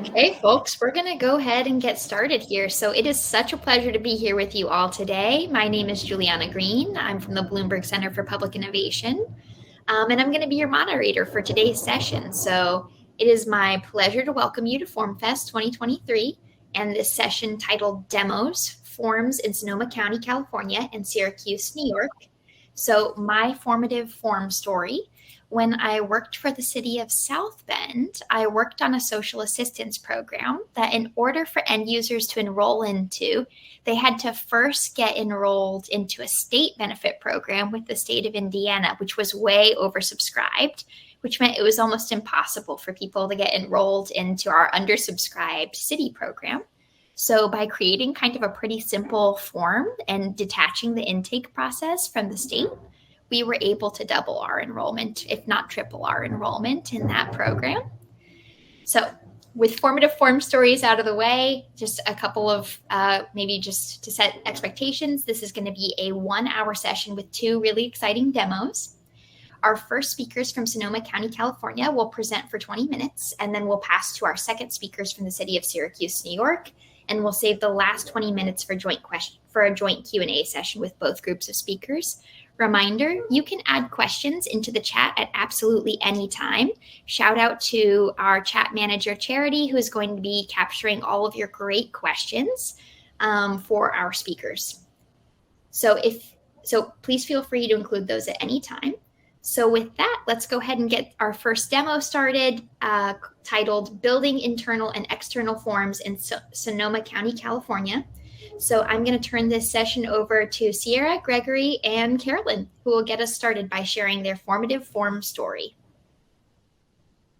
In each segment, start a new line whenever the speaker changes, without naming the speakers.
Okay, folks, we're going to go ahead and get started here. So it is such a pleasure to be here with you all today. My name is Juliana Green. I'm from the Bloomberg Center for Public Innovation, and I'm going to be your moderator for today's session. So it is my pleasure to welcome you to FormFest 2023 and this session titled Demos, Forms in Sonoma County, California and Syracuse, New York. So my formative form story. When I worked for the city of South Bend, I worked on a social assistance program that in order for end users to enroll into, they had to first get enrolled into a state benefit program with the state of Indiana, which was way oversubscribed, which meant it was almost impossible for people to get enrolled into our undersubscribed city program. So by creating kind of a pretty simple form and detaching the intake process from the state, we were able to double our enrollment, if not triple our enrollment in that program. So with formative form stories out of the way, just a couple of maybe just to set expectations, this is going to be a 1-hour session with 2 really exciting demos. Our first speakers from Sonoma County, California will present for 20 minutes, and then we'll pass to our second speakers from the City of Syracuse, New York, and we'll save the last 20 minutes for a joint Q&A session with both groups of speakers. Reminder, you can add questions into the chat at absolutely any time. Shout out to our chat manager, Charity, who is going to be capturing all of your great questions for our speakers. So please feel free to include those at any time. So with that, let's go ahead and get our first demo started, titled Building Internal and External Forms in Sonoma County, California. So I'm going to turn this session over to Cieara, Gregory, and Carolyn, who will get us started by sharing their formative form story.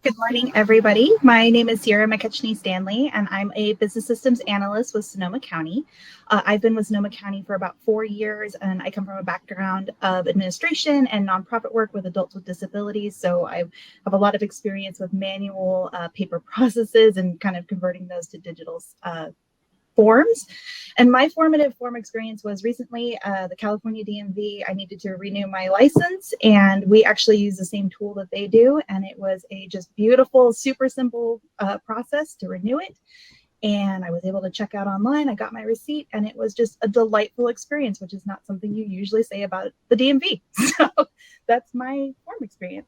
Good morning, everybody. My name is Cieara McKetchnie-Stanley, and I'm a business systems analyst with Sonoma County. I've been with Sonoma County for about 4 years, and I come from a background of administration and nonprofit work with adults with disabilities. So I have a lot of experience with manual paper processes and kind of converting those to digital forms. And my formative form experience was recently the California DMV. I needed to renew my license, and we actually use the same tool that they do. And it was a just beautiful, super simple process to renew it. And I was able to check out online. I got my receipt, and it was just a delightful experience, which is not something you usually say about the DMV. So that's my form experience.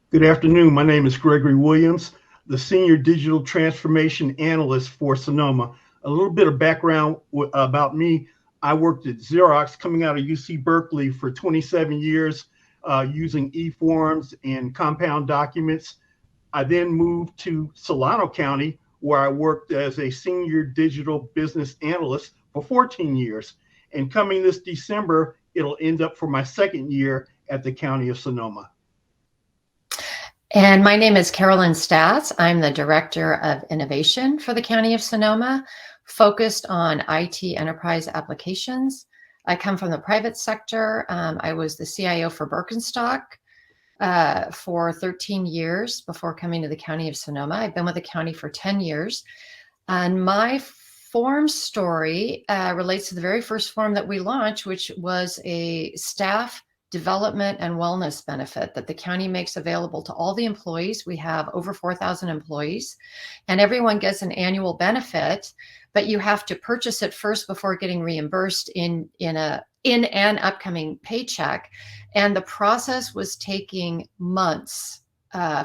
Good afternoon. My name is Gregory Williams, the Senior Digital Transformation Analyst for Sonoma. A little bit of background about me. I worked at Xerox coming out of UC Berkeley for 27 years using e-forms and compound documents. I then moved to Solano County, where I worked as a Senior Digital Business Analyst for 14 years. And coming this December, it'll end up for my 2nd year at the County of Sonoma.
And my name is Carolyn Staats. I'm the Director of Innovation for the County of Sonoma, focused on IT enterprise applications. I come from the private sector. I was the CIO for Birkenstock for 13 years before coming to the County of Sonoma. I've been with the county for 10 years. And my form story relates to the very first form that we launched, which was a staff development and wellness benefit that the county makes available to all the employees. We have over 4,000 employees, and everyone gets an annual benefit, but you have to purchase it first before getting reimbursed in an upcoming paycheck. And the process was taking months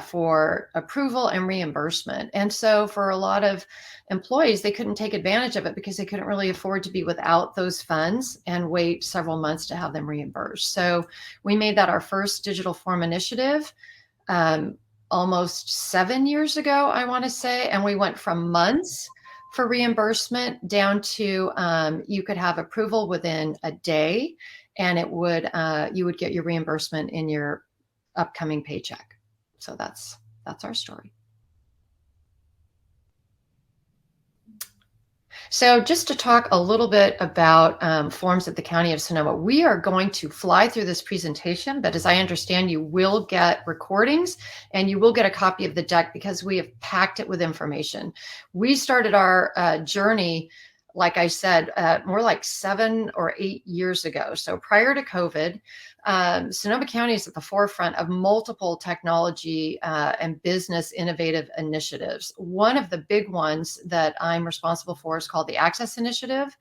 for approval and reimbursement. And so for a lot of employees, they couldn't take advantage of it because they couldn't really afford to be without those funds and wait several months to have them reimbursed. So we made that our first digital form initiative almost 7 years ago, I want to say. And we went from months for reimbursement down to you could have approval within a day, and it would you would get your reimbursement in your upcoming paycheck. So that's our story. So just to talk a little bit about forms at the County of Sonoma, we are going to fly through this presentation, but as I understand, you will get recordings and you will get a copy of the deck because we have packed it with information. We started our journey like I said, more like 7 or 8 years ago. So prior to COVID, Sonoma County is at the forefront of multiple technology and business innovative initiatives. One of the big ones that I'm responsible for is called the Access Initiative.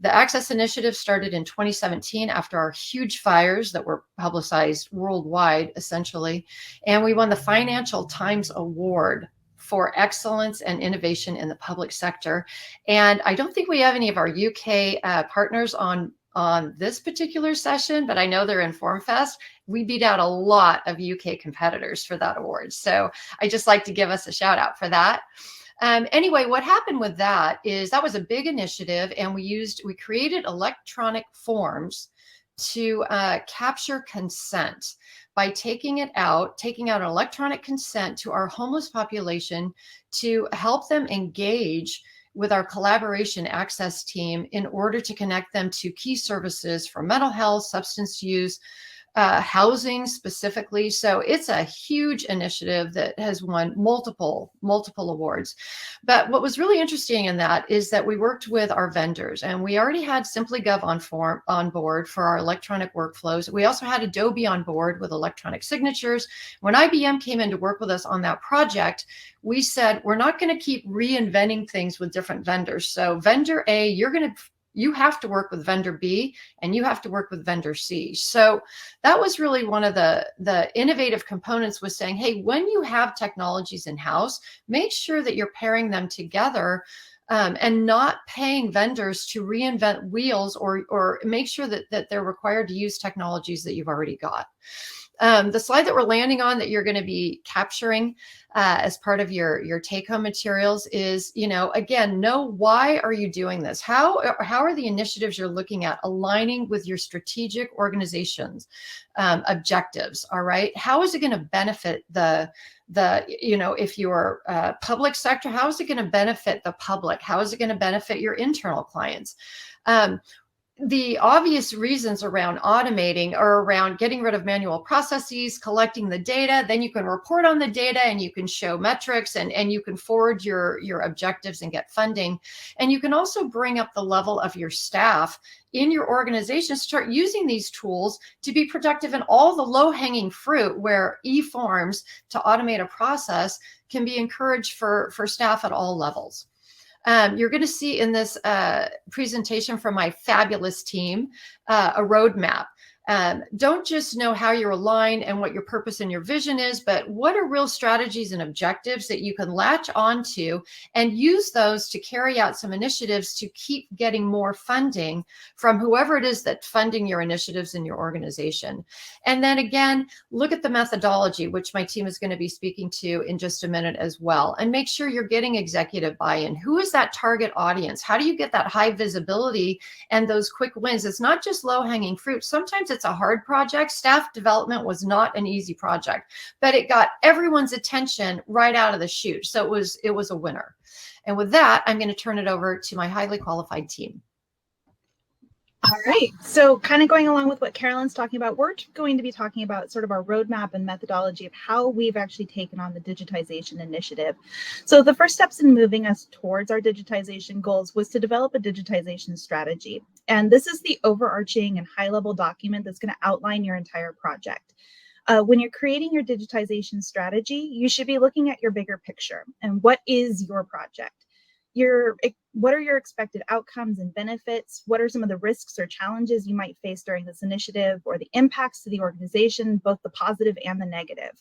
The Access Initiative started in 2017 after our huge fires that were publicized worldwide, essentially. And we won the Financial Times Award for excellence and innovation in the public sector. And I don't think we have any of our UK partners on this particular session, but I know they're in FormFest. We beat out a lot of UK competitors for that award. So I just like to give us a shout out for that. Anyway, what happened with that is that was a big initiative, and we created electronic forms to capture consent by taking out an electronic consent to our homeless population to help them engage with our collaboration access team in order to connect them to key services for mental health, substance use, housing specifically. So it's a huge initiative that has won multiple awards. But what was really interesting in that is that we worked with our vendors, and we already had SimplyGov on board for our electronic workflows. We also had Adobe on board with electronic signatures. When IBM came in to work with us on that project, we said, we're not going to keep reinventing things with different vendors. So vendor A, you have to work with vendor B, and you have to work with vendor C. So that was really one of the innovative components, was saying, hey, when you have technologies in-house, make sure that you're pairing them together and not paying vendors to reinvent wheels or make sure that they're required to use technologies that you've already got. The slide that we're landing on that you're going to be capturing as part of your take-home materials is, again, know why are you doing this? How are the initiatives you're looking at aligning with your strategic organization's objectives? All right. How is it going to benefit if you're public sector, how is it going to benefit the public? How is it going to benefit your internal clients? The obvious reasons around automating are around getting rid of manual processes, collecting the data, then you can report on the data and you can show metrics and you can forward your objectives and get funding. And you can also bring up the level of your staff in your organization, start using these tools to be productive in all the low-hanging fruit where e-forms to automate a process can be encouraged for staff at all levels. You're going to see in this presentation from my fabulous team a roadmap. Don't just know how you're aligned and what your purpose and your vision is, but what are real strategies and objectives that you can latch onto and use those to carry out some initiatives to keep getting more funding from whoever it is that's funding your initiatives in your organization. And then again, look at the methodology, which my team is going to be speaking to in just a minute as well, and make sure you're getting executive buy-in. Who is that target audience? How do you get that high visibility and those quick wins? It's not just low-hanging fruit. Sometimes it's a hard project. Staff development was not an easy project, but it got everyone's attention right out of the chute. So it was a winner. And with that, I'm going to turn it over to my highly qualified team.
All right. So kind of going along with what Carolyn's talking about, we're going to be talking about sort of our roadmap and methodology of how we've actually taken on the digitization initiative. So the first steps in moving us towards our digitization goals was to develop a digitization strategy. And this is the overarching and high-level document that's going to outline your entire project. When you're creating your digitization strategy, you should be looking at your bigger picture and what is your project? What are your expected outcomes and benefits? What are some of the risks or challenges you might face during this initiative, or the impacts to the organization, both the positive and the negative?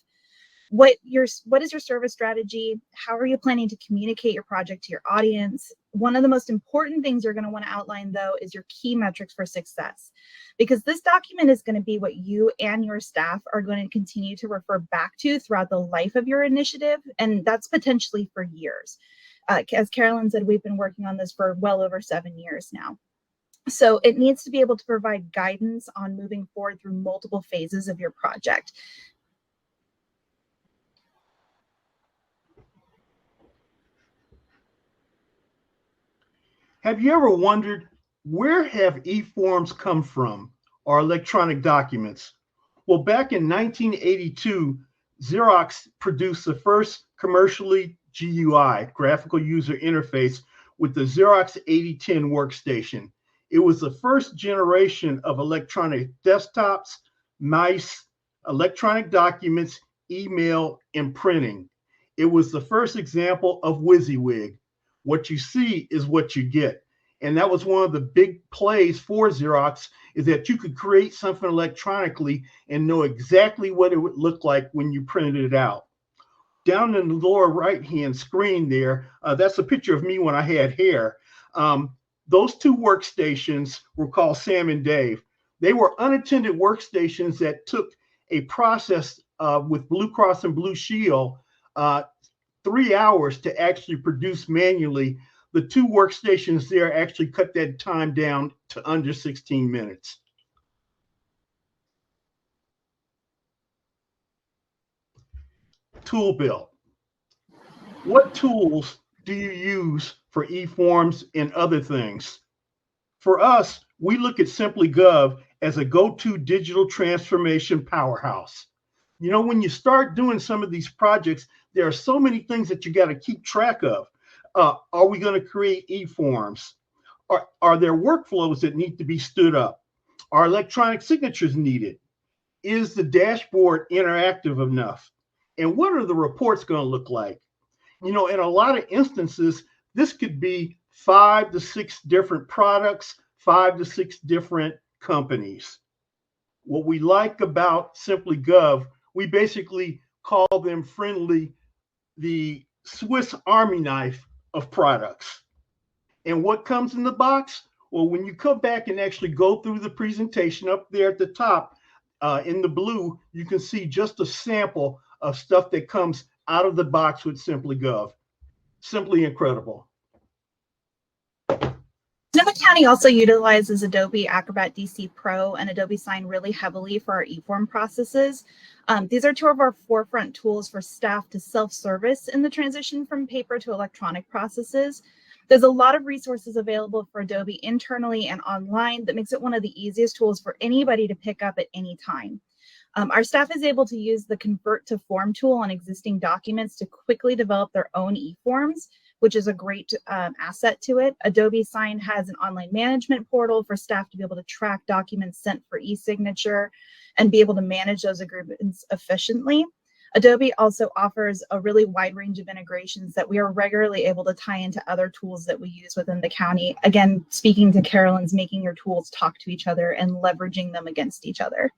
What is your service strategy? How are you planning to communicate your project to your audience? One of the most important things you're going to want to outline, though, is your key metrics for success, because this document is going to be what you and your staff are going to continue to refer back to throughout the life of your initiative, and that's potentially for years. As Carolyn said, we've been working on this for well over 7 years now. So it needs to be able to provide guidance on moving forward through multiple phases of your project.
Have you ever wondered, where have e-forms come from, or electronic documents? Well, back in 1982, Xerox produced the first commercially GUI, graphical user interface, with the Xerox 8010 workstation. It was the first generation of electronic desktops, mice, electronic documents, email, and printing. It was the first example of WYSIWYG. What you see is what you get. And that was one of the big plays for Xerox, is that you could create something electronically and know exactly what it would look like when you printed it out. Down in the lower right-hand screen there, that's a picture of me when I had hair. Those two workstations were called Sam and Dave. They were unattended workstations that took a process with Blue Cross and Blue Shield 3 hours to actually produce manually. The two workstations there actually cut that time down to under 16 minutes. Tool belt. What tools do you use for eForms and other things? For us, we look at SimplyGov as a go-to digital transformation powerhouse. You know, when you start doing some of these projects, there are so many things that you got to keep track of. Are we going to create eForms? Are there workflows that need to be stood up? Are electronic signatures needed? Is the dashboard interactive enough? And what are the reports going to look like? You know, in a lot of instances, this could be 5 to 6 different products, 5 to 6 different companies. What we like about SimplyGov, we basically call them friendly, the Swiss Army knife of products. And what comes in the box? Well, when you come back and actually go through the presentation up there at the top in the blue, you can see just a sample of stuff that comes out of the box with SimplyGov. Simply incredible.
Sonoma County also utilizes Adobe Acrobat DC Pro and Adobe Sign really heavily for our eForm processes. These are two of our forefront tools for staff to self-service in the transition from paper to electronic processes. There's a lot of resources available for Adobe internally and online that makes it one of the easiest tools for anybody to pick up at any time. Our staff is able to use the Convert to Form tool on existing documents to quickly develop their own eForms, which is a great asset to it. Adobe Sign has an online management portal for staff to be able to track documents sent for e-signature and be able to manage those agreements efficiently. Adobe also offers a really wide range of integrations that we are regularly able to tie into other tools that we use within the county. Again, speaking to Carolyn's, making your tools talk to each other and leveraging them against each other.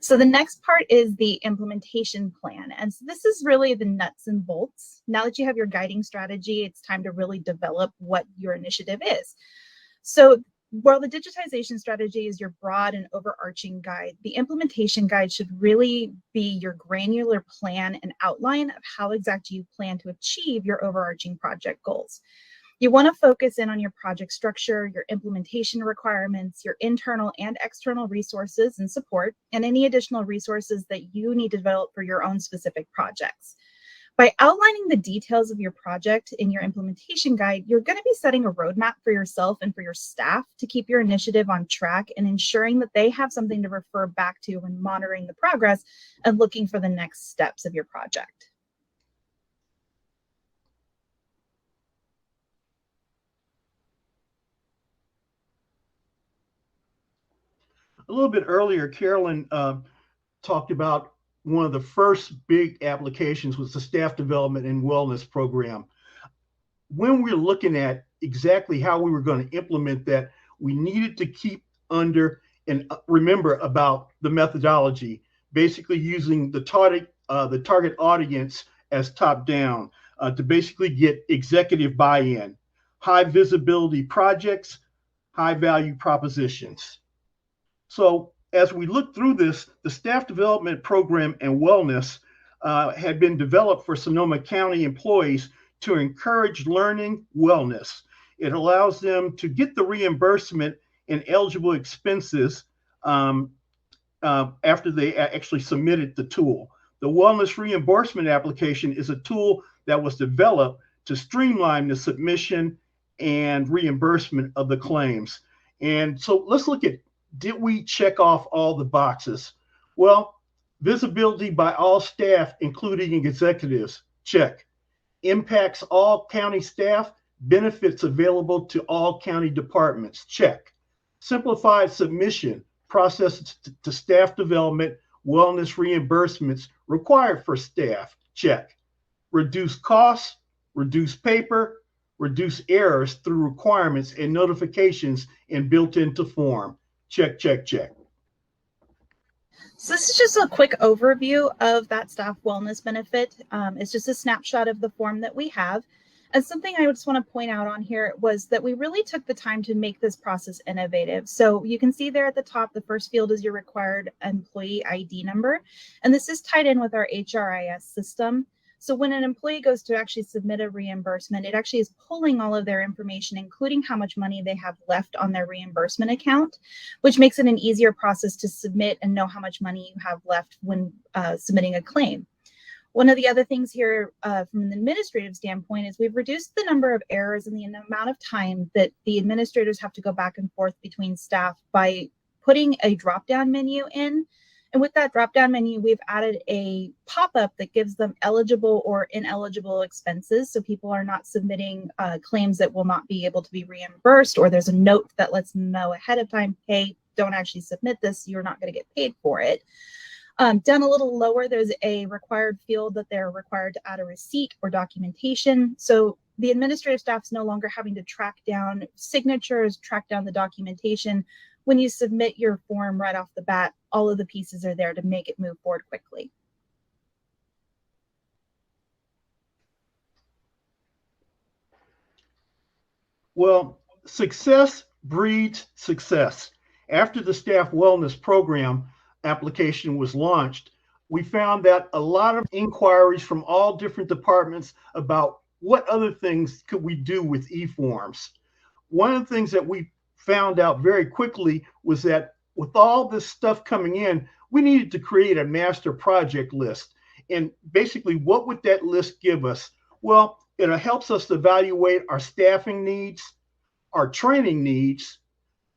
So the next part is the implementation plan. And so this is really the nuts and bolts. Now that you have your guiding strategy, it's time to really develop what your initiative is. So while the digitization strategy is your broad and overarching guide, the implementation guide should really be your granular plan and outline of how exactly you plan to achieve your overarching project goals. You want to focus in on your project structure, your implementation requirements, your internal and external resources and support, and any additional resources that you need to develop for your own specific projects. By outlining the details of your project in your implementation guide, you're going to be setting a roadmap for yourself and for your staff to keep your initiative on track and ensuring that they have something to refer back to when monitoring the progress and looking for the next steps of your project.
A little bit earlier, Carolyn talked about one of the first big applications was the staff development and wellness program. When we're looking at exactly how we were going to implement that, we needed to keep under and remember about the methodology, basically using the target audience as top down to basically get executive buy-in, high visibility projects, high value propositions. So as we look through this, the staff development program and wellness had been developed for Sonoma County employees to encourage learning wellness. It allows them to get the reimbursement and eligible expenses after they actually submitted the tool. The wellness reimbursement application is a tool that was developed to streamline the submission and reimbursement of the claims. And so let's look at, did we check off all the boxes? Well, Visibility by all staff, including executives, check. Impacts all county staff, benefits available to all county departments, check. Simplified submission, process to staff development, wellness reimbursements required for staff, check. Reduce costs, reduce paper, reduce errors through requirements and notifications and built into form, check, check, check.
So this is just a quick overview of that staff wellness benefit. It's just a snapshot of the form that we have. And something I just want to point out on here was that we really took the time to make this process innovative. So you can see there at the top, the first field is your required employee ID number. And this is tied in with our HRIS system. So when an employee goes to actually submit a reimbursement, it actually is pulling all of their information, including how much money they have left on their reimbursement account, which makes it an easier process to submit and know how much money you have left when submitting a claim. One of the other things here from an administrative standpoint is we've reduced the number of errors and the amount of time that the administrators have to go back and forth between staff by putting a drop-down menu in. And with that drop-down menu, we've added a pop-up that gives them eligible or ineligible expenses. So people are not submitting claims that will not be able to be reimbursed, or there's a note that lets them know ahead of time, hey, don't actually submit this, you're not going to get paid for it. Down a little lower, there's a required field that they're required to add a receipt or documentation. So the administrative staff's no longer having to track down signatures, track down the documentation. When you submit your form right off the bat, all of the pieces are there to make it move forward quickly.
Well, success breeds success. After the staff wellness program application was launched, we found that a lot of inquiries from all different departments about what other things could we do with e-forms. One of the things that we found out very quickly was that with all this stuff coming in, we needed to create a master project list. And basically, what would that list give us? Well, it helps us evaluate our staffing needs, our training needs,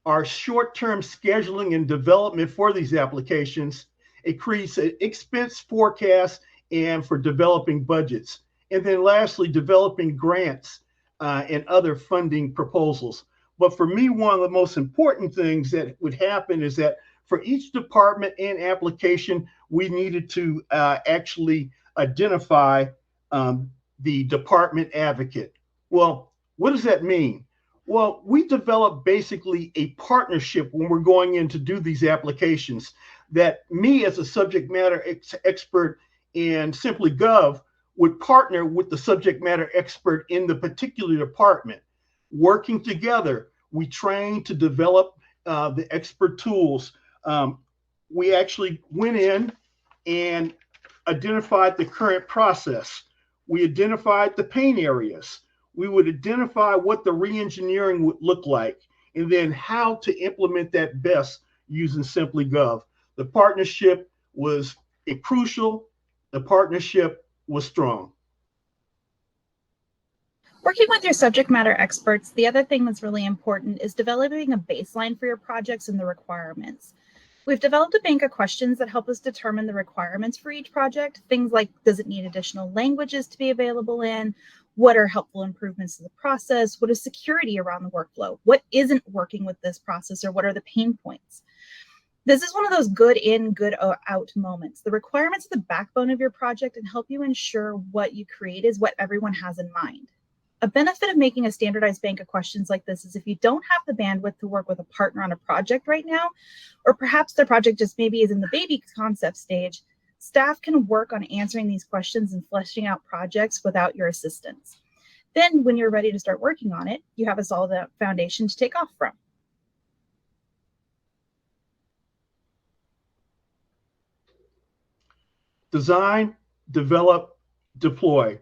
our short-term scheduling and development for these applications. It creates an expense forecast and for developing budgets. And then lastly, developing grants and other funding proposals. But for me, one of the most important things that would happen is that for each department and application, we needed to actually identify the department advocate. Well, what does that mean? Well, we develop basically a partnership when we're going in to do these applications that me as a subject matter expert in Simply Gov would partner with the subject matter expert in the particular department. Working together, we train to develop the expert tools. We actually went in and identified the current process. We identified the pain areas. We would identify what the re-engineering would look like, and then how to implement that best using Simply Gov. The partnership was crucial. The partnership was strong.
Working with your subject matter experts, the other thing that's really important is developing a baseline for your projects and the requirements. We've developed a bank of questions that help us determine the requirements for each project. Things like, does it need additional languages to be available in? What are helpful improvements to the process? What is security around the workflow? What isn't working with this process, or what are the pain points? This is one of those good in, good out moments. The requirements are the backbone of your project and help you ensure what you create is what everyone has in mind. A benefit of making a standardized bank of questions like this is if you don't have the bandwidth to work with a partner on a project right now, or perhaps the project just maybe is in the baby concept stage, staff can work on answering these questions and fleshing out projects without your assistance. Then when you're ready to start working on it, you have a solid foundation to take off from.
Design, develop, deploy.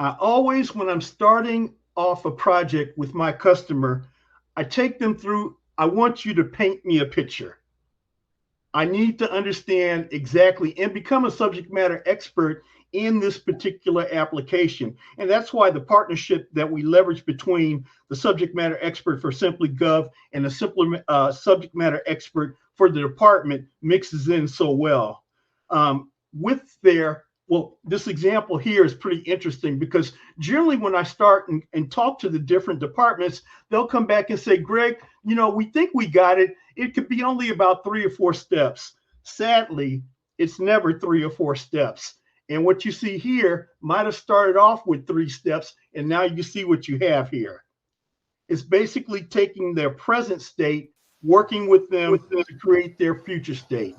I always, when I'm starting off a project with my customer, I take them through, I want you to paint me a picture. I need to understand exactly and become a subject matter expert in this particular application. And that's why the partnership that we leverage between the subject matter expert for Simply Gov and the subject matter expert for the department mixes in so well. This example here is pretty interesting because generally when I start and talk to the different departments, they'll come back and say, Greg, we think we got it. It could be only about 3 or 4 steps. Sadly, it's never 3 or 4 steps. And what you see here might have started off with 3 steps, and now you see what you have here. It's basically taking their present state, working with them to create their future state.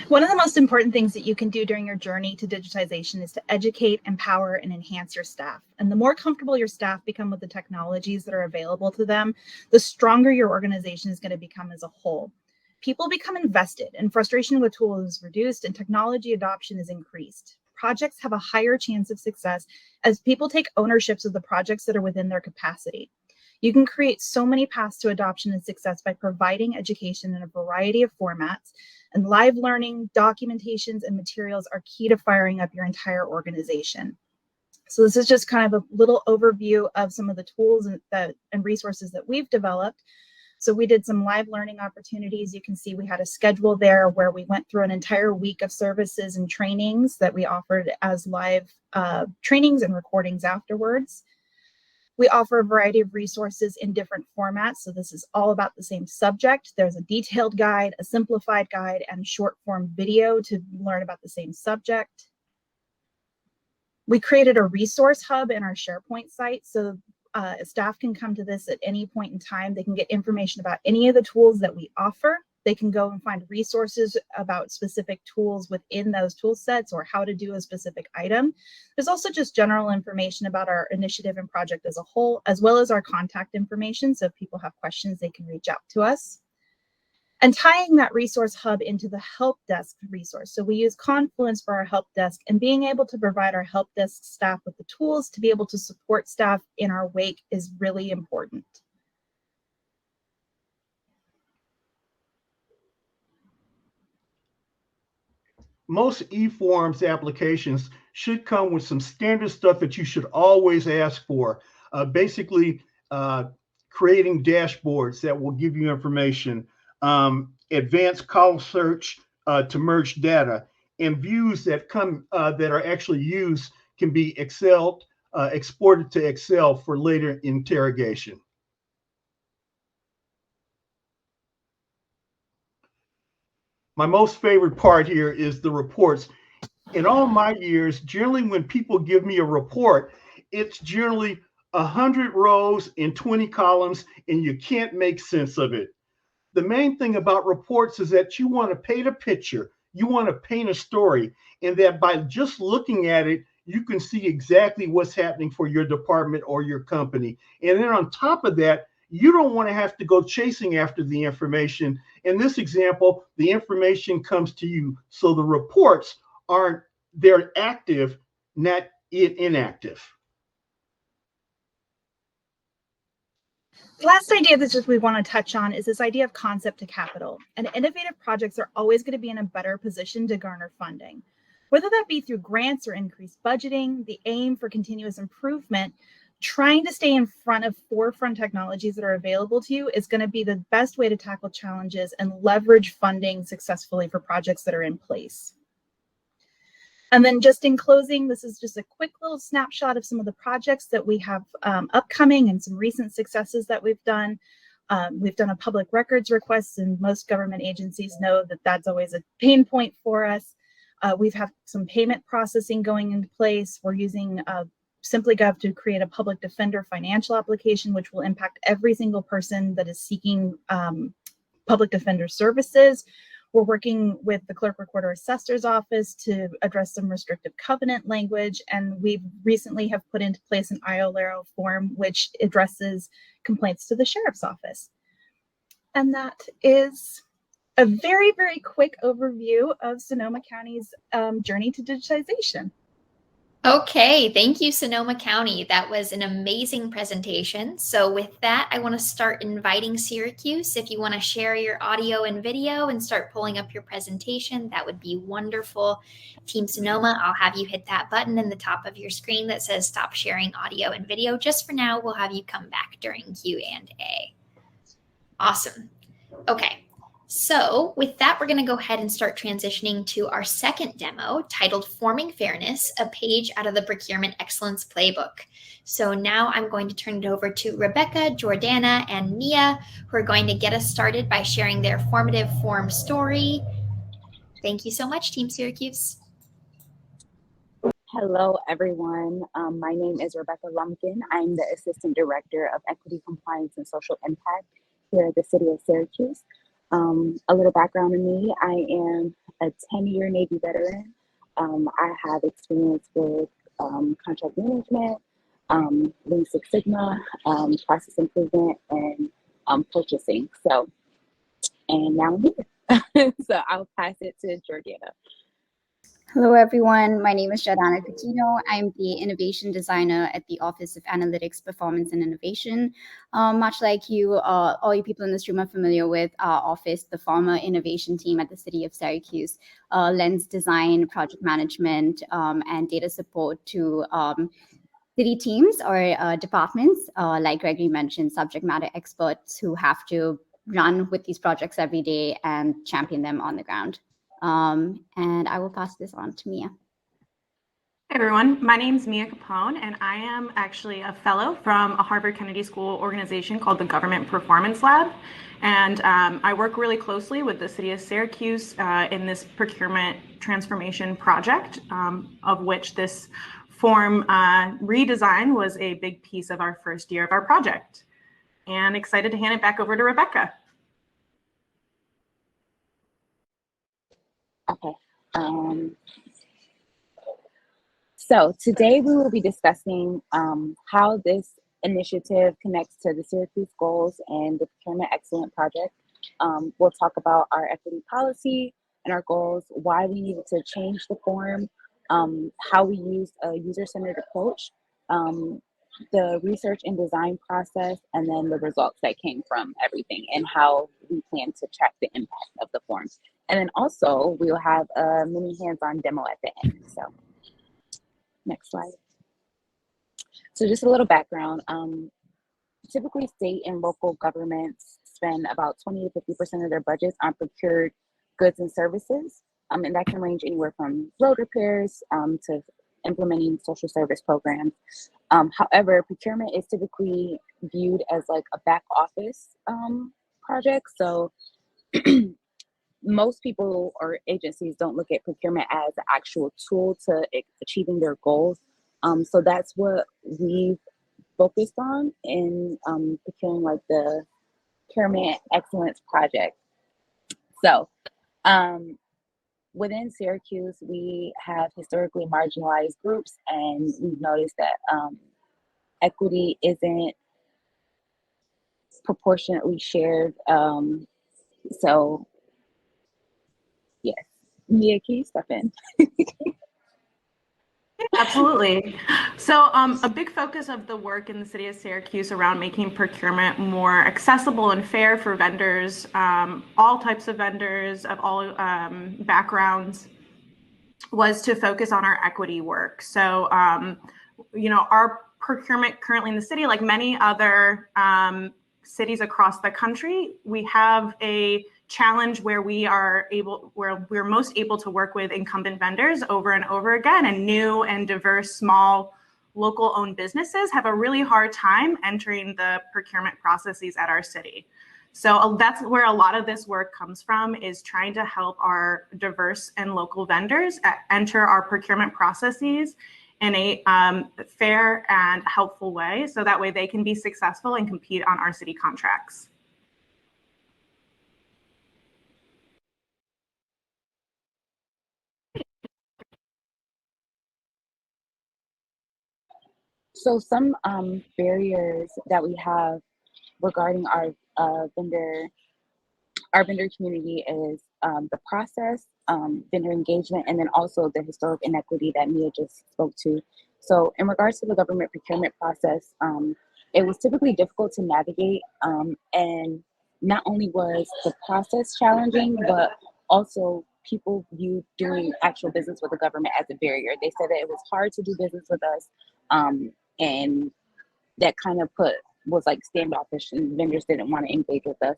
One of the most important things that you can do during your journey to digitization is to educate, empower, and enhance your staff. And the more comfortable your staff become with the technologies that are available to them, the stronger your organization is going to become as a whole. People become invested, and frustration with tools is reduced, and technology adoption is increased. Projects have a higher chance of success as people take ownerships of the projects that are within their capacity. You can create so many paths to adoption and success by providing education in a variety of formats, and live learning, documentations, and materials are key to firing up your entire organization. So this is just kind of a little overview of some of the tools and resources that we've developed. So we did some live learning opportunities. You can see we had a schedule there where we went through an entire week of services and trainings that we offered as live trainings and recordings afterwards. We offer a variety of resources in different formats. So this is all about the same subject. There's a detailed guide, a simplified guide, and short form video to learn about the same subject. We created a resource hub in our SharePoint site. So staff can come to this at any point in time. They can get information about any of the tools that we offer. They can go and find resources about specific tools within those tool sets or how to do a specific item. There's also just general information about our initiative and project as a whole, as well as our contact information. So if people have questions, they can reach out to us. And tying that resource hub into the help desk resource. So we use Confluence for our help desk, and being able to provide our help desk staff with the tools to be able to support staff in our wake is really important.
Most e-forms applications should come with some standard stuff that you should always ask for. Basically, creating dashboards that will give you information, advanced column search to merge data, and views that come that are actually used can be exported to Excel for later interrogation. My most favorite part here is the reports. In all my years, generally when people give me a report, it's generally 100 rows and 20 columns, and you can't make sense of it. The main thing about reports is that you want to paint a picture, you want to paint a story, and that by just looking at it, you can see exactly what's happening for your department or your company. And then on top of that, you don't want to have to go chasing after the information. In this example, the information comes to you. So the reports they're active, not inactive.
The last idea that we want to touch on is this idea of concept to capital. And innovative projects are always going to be in a better position to garner funding. Whether that be through grants or increased budgeting, the aim for continuous improvement, trying to stay in front of forefront technologies that are available to you is going to be the best way to tackle challenges and leverage funding successfully for projects that are in place. And then just in closing, this is just a quick little snapshot of some of the projects that we have upcoming and some recent successes that we've done. We've done a public records request, and most government agencies know that that's always a pain point for us. We've had some payment processing going into place. We're using SimplyGov to create a public defender financial application, which will impact every single person that is seeking public defender services. We're working with the Clerk Recorder Assessor's Office to address some restrictive covenant language, and we recently have put into place an IOLARO form which addresses complaints to the Sheriff's Office. And that is a very, very quick overview of Sonoma County's journey to digitization.
Okay, thank you, Sonoma County. That was an amazing presentation. So with that, I want to start inviting Syracuse. If you want to share your audio and video and start pulling up your presentation, that would be wonderful. Team Sonoma, I'll have you hit that button in the top of your screen that says stop sharing audio and video. Just for now, we'll have you come back during Q&A. Awesome. Okay. So with that, we're going to go ahead and start transitioning to our second demo titled Forming Fairness, a page out of the Procurement Excellence Playbook. So now I'm going to turn it over to Rebecca, Jordanna, and Mia, who are going to get us started by sharing their formative form story. Thank you so much, Team Syracuse.
Hello, everyone. My name is Rebecca Lumpkin. I'm the Assistant Director of Equity, Compliance, and Social Impact here at the City of Syracuse. A little background on me, I am a 10-year Navy veteran. I have experience with contract management, Lean Six Sigma, process improvement, and purchasing. And now I'm here. So I'll pass it to Jordanna.
Hello, everyone. My name is Jordanna Coutinho. I'm the Innovation Designer at the Office of Analytics, Performance, and Innovation. Much like you, all you people in this room are familiar with our office, the former innovation team at the City of Syracuse, lends design, project management, and data support to city teams or departments, like Gregory mentioned, subject matter experts who have to run with these projects every day and champion them on the ground. And I will pass this on to Mia.
Hey everyone, my name is Mia Capone, and I am actually a fellow from a Harvard Kennedy School organization called the Government Performance Lab. And I work really closely with the City of Syracuse in this procurement transformation project, of which this form redesign was a big piece of our first year of our project. And excited to hand it back over to Rebecca.
Okay. So today we will be discussing how this initiative connects to the Syracuse goals and the Procurement Excellent Project. We'll talk about our equity policy and our goals, why we needed to change the form, how we used a user-centered approach, the research and design process, and then the results that came from everything, and how we plan to track the impact of the form. And then also we'll have a mini hands-on demo at the end. So next slide. So just a little background. Typically state and local governments spend about 20 to 50% of their budgets on procured goods and services. And that can range anywhere from road repairs to implementing social service programs. However, procurement is typically viewed as like a back office project. So most people or agencies don't look at procurement as an actual tool to achieving their goals. So that's what we've focused on in procuring like the Procurement Excellence Project. So within Syracuse, we have historically marginalized groups, and we've noticed that equity isn't proportionately shared. So yes, Mia, can you step in?
Absolutely. So a big focus of the work in the City of Syracuse around making procurement more accessible and fair for vendors, all types of vendors of all backgrounds, was to focus on our equity work. So, our procurement currently in the city, like many other cities across the country, we have a challenge where we're most able to work with incumbent vendors over and over again, and new and diverse small local owned businesses have a really hard time entering the procurement processes at our city. So that's where a lot of this work comes from, is trying to help our diverse and local vendors enter our procurement processes in a fair and helpful way, so that way they can be successful and compete on our city contracts.
So some barriers that we have regarding our vendor community is the process, vendor engagement, and then also the historic inequity that Mia just spoke to. So in regards to the government procurement process, it was typically difficult to navigate, and not only was the process challenging, but also people viewed doing actual business with the government as a barrier. They said that it was hard to do business with us, and that kind of was like standoffish, and vendors didn't want to engage with us.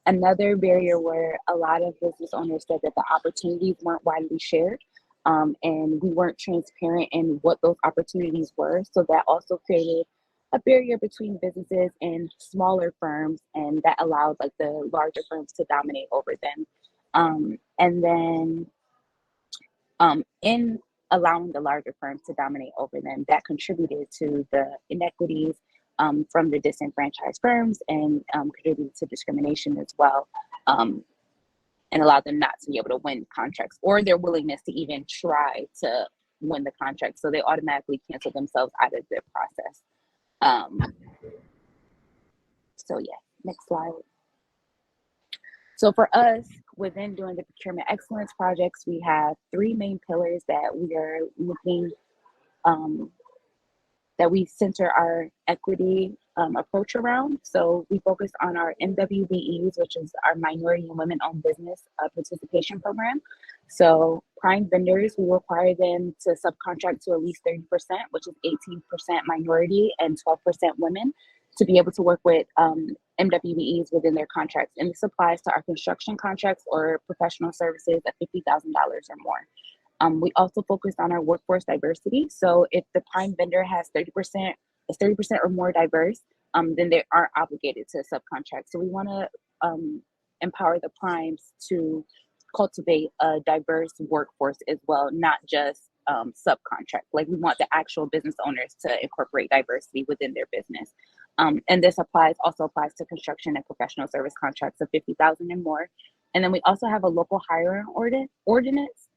Another barrier where a lot of business owners said that the opportunities weren't widely shared, and we weren't transparent in what those opportunities were. So that also created a barrier between businesses and smaller firms, and that allowed like the larger firms to dominate over them. And then in allowing the larger firms to dominate over them, that contributed to the inequities from the disenfranchised firms, and contributed to discrimination as well, and allowed them not to be able to win contracts or their willingness to even try to win the contract. So they automatically cancel themselves out of the process. So yeah, next slide. So for us, within doing the procurement excellence projects, we have three main pillars that we are looking, that we center our equity approach around. So we focus on our MWBEs, which is our Minority and Women-Owned Business Participation Program. So prime vendors, we require them to subcontract to at least 30%, which is 18% minority and 12% women, to be able to work with MWBEs within their contracts. And this applies to our construction contracts or professional services at $50,000 or more. We also focused on our workforce diversity. So if the prime vendor has 30% or more diverse, then they aren't obligated to subcontract. So we want to empower the primes to cultivate a diverse workforce as well, not just subcontract. Like, we want the actual business owners to incorporate diversity within their business. And this also applies to construction and professional service contracts of $50,000 and more. And then we also have a local hiring ordinance,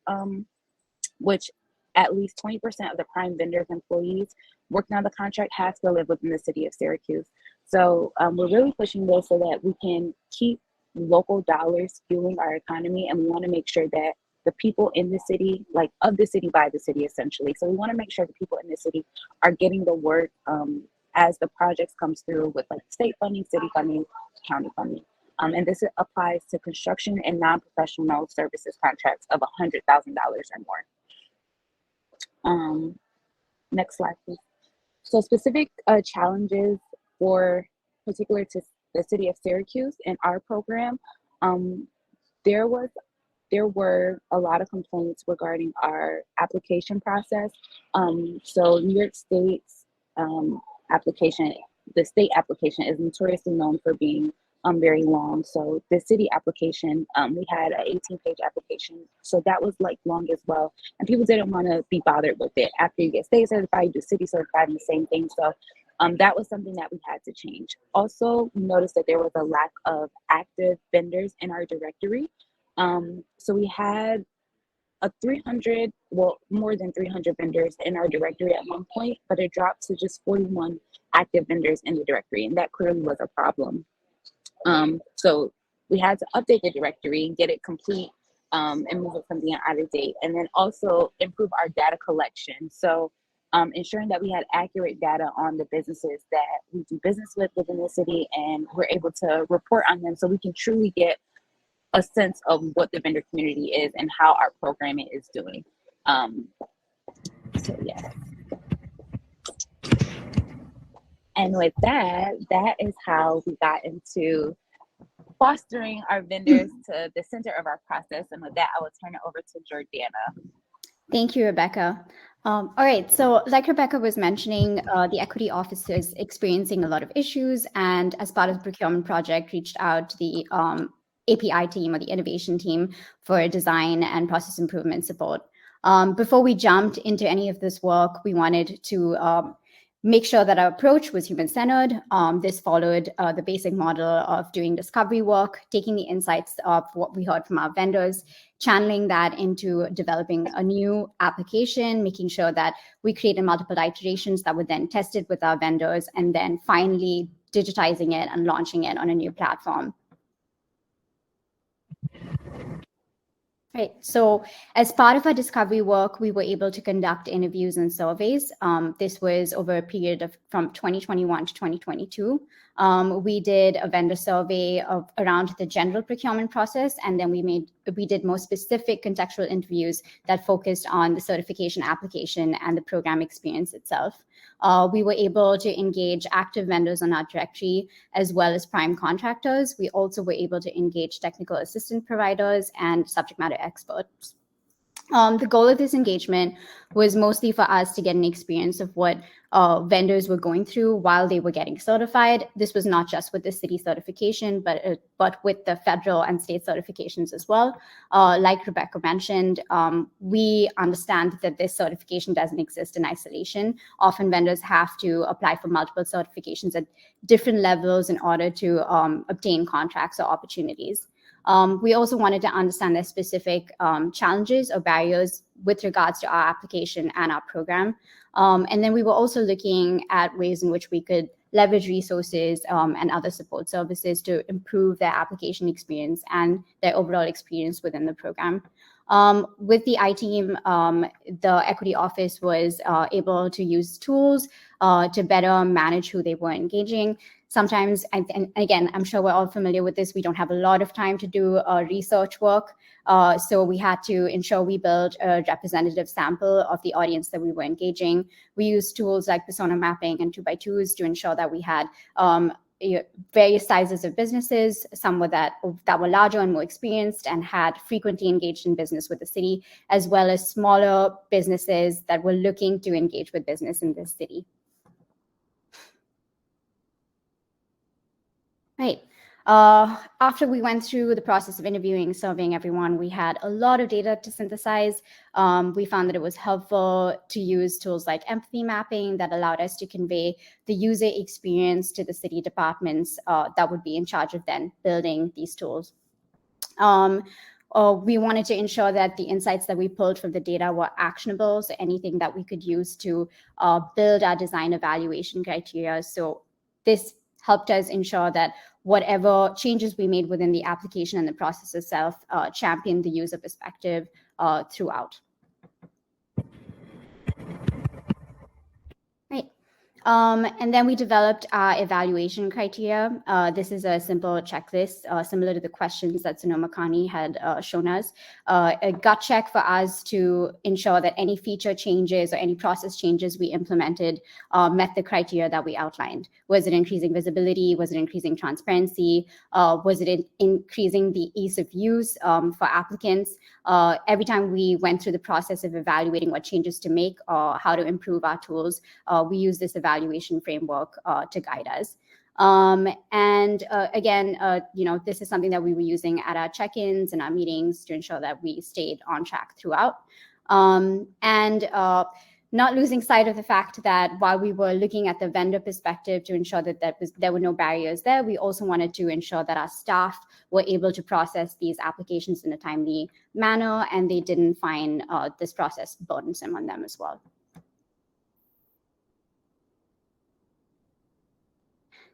which at least 20% of the prime vendors' employees working on the contract has to live within the city of Syracuse. So we're really pushing this so that we can keep local dollars fueling our economy, and we want to make sure that the people in the city, like of the city by the city essentially. So we want to make sure the people in the city are getting the work as the projects comes through with like state funding, city funding, county funding. And this applies to construction and non-professional services contracts of $100,000 or more. Next slide, please. So specific challenges for particular to the city of Syracuse and our program, there were a lot of complaints regarding our application process. So New York State's application, the state application is notoriously known for being very long. So the city application, we had an 18-page application. So that was like long as well. And people didn't want to be bothered with it. After you get state certified, you do city certified, and the same thing. So that was something that we had to change. Also, we noticed that there was a lack of active vendors in our directory. So we had more than 300 vendors in our directory at one point, but it dropped to just 41 active vendors in the directory, and that clearly was a problem. So we had to update the directory, get it complete, and move it from being out of date, and then also improve our data collection. So ensuring that we had accurate data on the businesses that we do business with within the city, and we're able to report on them so we can truly get a sense of what the vendor community is and how our programming is doing. So yeah. And with that is how we got into fostering our vendors to the center of our process. And with that, I will turn it over to Jordanna.
Thank you, Rebecca. All right, so like Rebecca was mentioning, the equity office is experiencing a lot of issues, and as part of the procurement project, reached out to the API team or the innovation team for design and process improvement support. Before we jumped into any of this work, we wanted to make sure that our approach was human-centered. This followed the basic model of doing discovery work, taking the insights of what we heard from our vendors, channeling that into developing a new application, making sure that we created multiple iterations that were then tested with our vendors, and then finally digitizing it and launching it on a new platform. Right. So as part of our discovery work, we were able to conduct interviews and surveys. This was over a period of from 2021 to 2022. We did a vendor survey of around the general procurement process, and then we did more specific contextual interviews that focused on the certification application and the program experience itself. We were able to engage active vendors on our directory as well as prime contractors. We also were able to engage technical assistant providers and subject matter experts. The goal of this engagement was mostly for us to get an experience of what vendors were going through while they were getting certified. This was not just with the city certification, but with the federal and state certifications as well. Like Rebecca mentioned, we understand that this certification doesn't exist in isolation. Often vendors have to apply for multiple certifications at different levels in order to obtain contracts or opportunities. We also wanted to understand the specific challenges or barriers with regards to our application and our program. And then we were also looking at ways in which we could leverage resources and other support services to improve their application experience and their overall experience within the program. With the I team, the equity office was able to use tools to better manage who they were engaging. Sometimes, and again, I'm sure we're all familiar with this, we don't have a lot of time to do research work. So we had to ensure we built a representative sample of the audience that we were engaging. We used tools like persona mapping and 2x2s to ensure that we had various sizes of businesses, some were that were larger and more experienced and had frequently engaged in business with the city, as well as smaller businesses that were looking to engage with business in this city. Right. After we went through the process of interviewing, surveying everyone, we had a lot of data to synthesize. We found that it was helpful to use tools like empathy mapping that allowed us to convey the user experience to the city departments that would be in charge of then building these tools. We wanted to ensure that the insights that we pulled from the data were actionable, so anything that we could use to build our design evaluation criteria. So this helped us ensure that whatever changes we made within the application and the process itself championed the user perspective throughout. Right. And then we developed our evaluation criteria. This is a simple checklist similar to the questions that Sonoma County had shown us. A gut check for us to ensure that any feature changes or any process changes we implemented met the criteria that we outlined. Was it increasing visibility? Was it increasing transparency? Was it increasing the ease of use for applicants? Every time we went through the process of evaluating what changes to make or how to improve our tools, we use this evaluation framework to guide us. Again, this is something that we were using at our check-ins and our meetings to ensure that we stayed on track throughout. Not losing sight of the fact that while we were looking at the vendor perspective to ensure that there were no barriers there, we also wanted to ensure that our staff were able to process these applications in a timely manner, and they didn't find this process burdensome on them as well.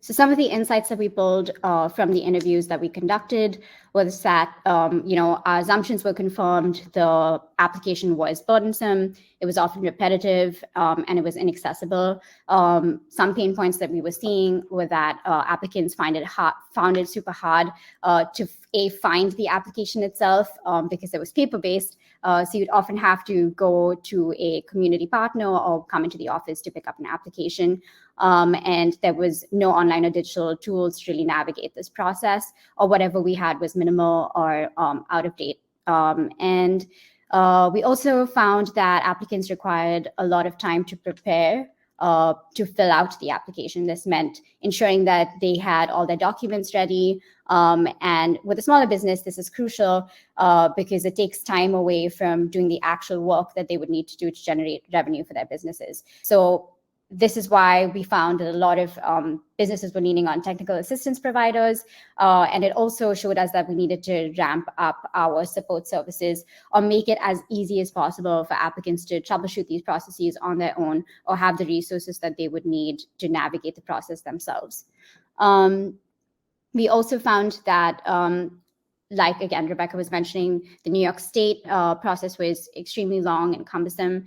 So some of the insights that we pulled from the interviews that we conducted was that, our assumptions were confirmed, the application was burdensome, it was often repetitive, and it was inaccessible. Some pain points that we were seeing were that applicants found it super hard to find the application itself because it was paper-based. So you'd often have to go to a community partner or come into the office to pick up an application. And there was no online or digital tools to really navigate this process, or whatever we had was minimal or out of date. We also found that applicants required a lot of time to prepare to fill out the application. This meant ensuring that they had all their documents ready. And with a smaller business, this is crucial because it takes time away from doing the actual work that they would need to do to generate revenue for their businesses. So this is why we found that a lot of businesses were leaning on technical assistance providers. And it also showed us that we needed to ramp up our support services or make it as easy as possible for applicants to troubleshoot these processes on their own or have the resources that they would need to navigate the process themselves. We also found that like, again, Rebecca was mentioning, the New York State process was extremely long and cumbersome.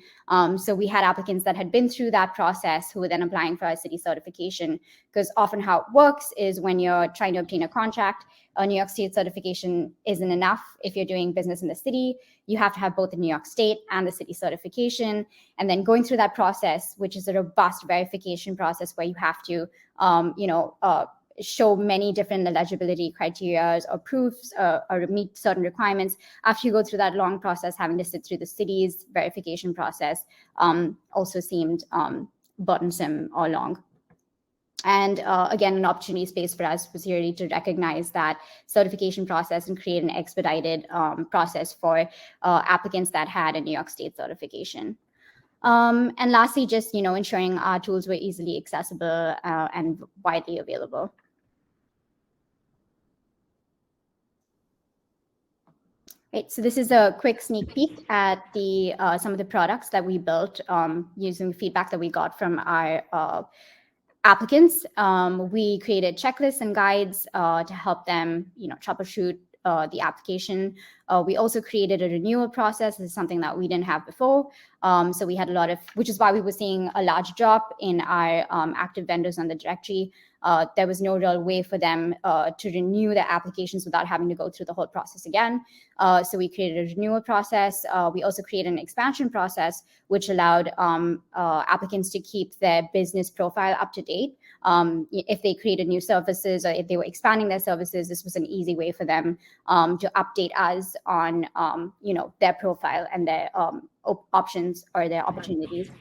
So we had applicants that had been through that process who were then applying for a city certification, because often how it works is when you're trying to obtain a contract, a New York State certification isn't enough. If you're doing business in the city, you have to have both the New York State and the city certification. And then going through that process, which is a robust verification process where you have to, show many different eligibility criteria or proofs or meet certain requirements. After you go through that long process, having to sit through the city's verification process also seemed burdensome or long. And again, an opportunity space for us was really to recognize that certification process and create an expedited process for applicants that had a New York State certification. And lastly, just ensuring our tools were easily accessible and widely available. Right, so this is a quick sneak peek at the some of the products that we built using feedback that we got from our applicants. We created checklists and guides to help them, troubleshoot the application. We also created a renewal process. This is something that we didn't have before. So we had a lot of, which is why we were seeing a large drop in our active vendors on the directory. There was no real way for them to renew their applications without having to go through the whole process again. So we created a renewal process. We also created an expansion process, which allowed applicants to keep their business profile up to date. If they created new services or if they were expanding their services, this was an easy way for them to update us on their profile and their options or their opportunities.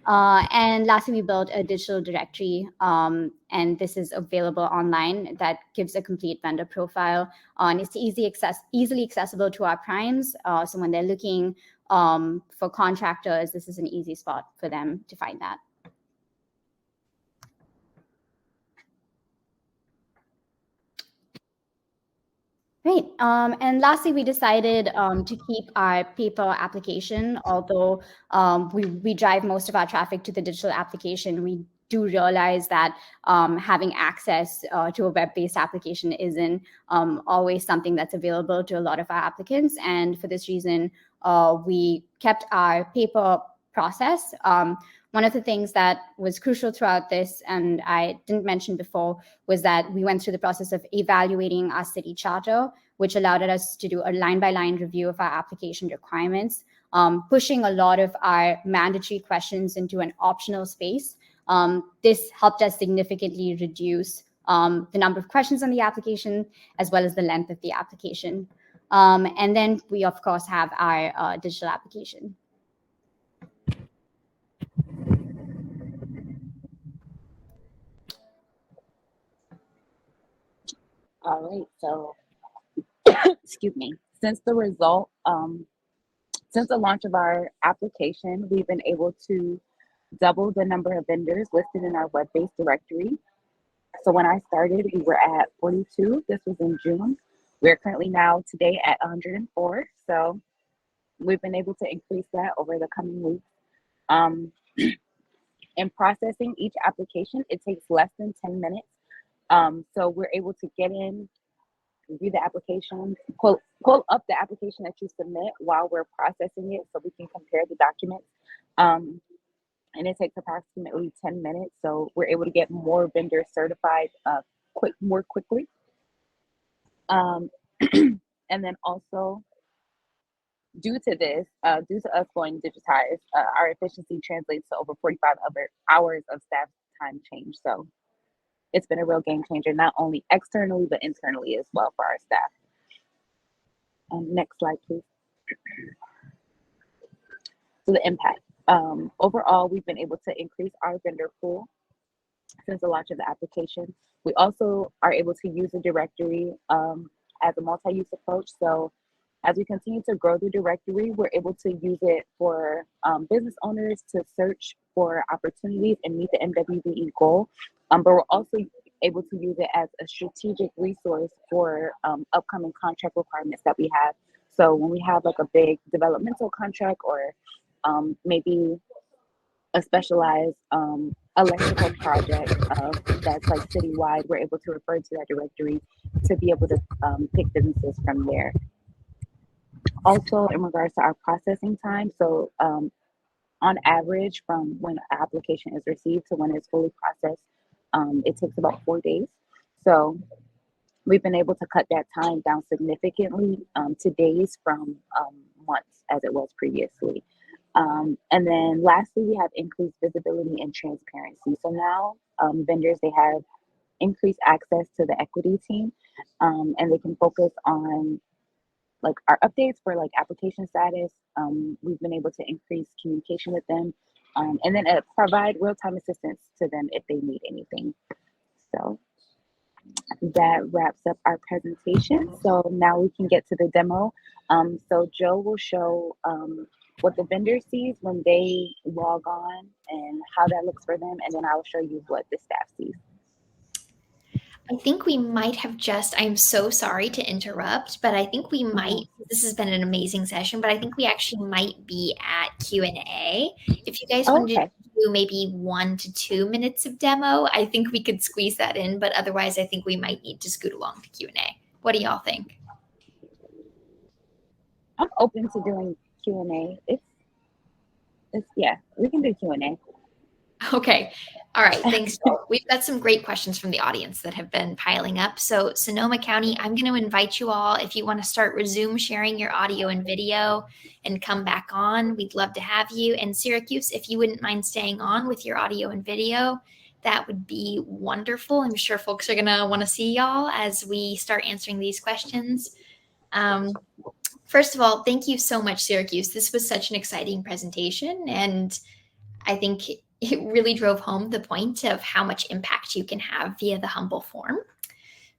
And lastly, we built a digital directory, and this is available online that gives a complete vendor profile. And it's easily accessible to our primes. So when they're looking for contractors, this is an easy spot for them to find that. Great. And lastly, we decided to keep our paper application, although we drive most of our traffic to the digital application. We do realize that having access to a web-based application isn't always something that's available to a lot of our applicants. And for this reason, we kept our paper process. One of the things that was crucial throughout this, and I didn't mention before, was that we went through the process of evaluating our city charter, which allowed us to do a line-by-line review of our application requirements, pushing a lot of our mandatory questions into an optional space. This helped us significantly reduce the number of questions on the application, as well as the length of the application. And then we, of course, have our digital application.
All right, so excuse me. Since the launch of our application, we've been able to double the number of vendors listed in our web-based directory. So when I started, we were at 42. This was in June. We're currently now today at 104. So we've been able to increase that over the coming weeks. In processing each application, it takes less than 10 minutes. So we're able to get in, review the application, pull up the application that you submit while we're processing it so we can compare the documents. And it takes approximately 10 minutes. So we're able to get more vendors certified more quickly. And then also, due to us going digitized, our efficiency translates to over 45 hours of staff time change. So it's been a real game changer, not only externally, but internally as well for our staff. Next slide, please. So the impact. Overall, we've been able to increase our vendor pool since the launch of the application. We also are able to use the directory as a multi-use approach. So as we continue to grow the directory, we're able to use it for business owners to search for opportunities and meet the MWBE goal. But we're also able to use it as a strategic resource for upcoming contract requirements that we have. So when we have like a big developmental contract or maybe a specialized electrical project that's like citywide, we're able to refer to that directory to be able to pick businesses from there. Also, in regards to our processing time, so on average, from when an application is received to when it's fully processed, it takes about 4 days. So we've been able to cut that time down significantly to days from months as it was previously. And then lastly, we have increased visibility and transparency. So now vendors, they have increased access to the equity team, and they can focus on like our updates for like application status. We've been able to increase communication with them, and then provide real-time assistance to them if they need anything. So that wraps up our presentation. So now we can get to the demo. So Joe will show what the vendor sees when they log on and how that looks for them. And then I will show you what the staff sees.
I think we might have I'm so sorry to interrupt, but I think we might, this has been an amazing session, but I think we actually might be at Q&A. If you guys wanted to do maybe 1 to 2 minutes of demo, I think we could squeeze that in, but otherwise I think we might need to scoot along to Q&A. What do y'all think?
I'm open to doing Q&A. Yeah, we can do Q&A.
Okay. All right. Thanks. We've got some great questions from the audience that have been piling up. So Sonoma County, I'm going to invite you all, if you want to start resume sharing your audio and video and come back on, we'd love to have you. And Syracuse, if you wouldn't mind staying on with your audio and video, that would be wonderful. I'm sure folks are going to want to see y'all as we start answering these questions. First of all, thank you so much, Syracuse. This was such an exciting presentation, and I think it really drove home the point of how much impact you can have via the Humble form.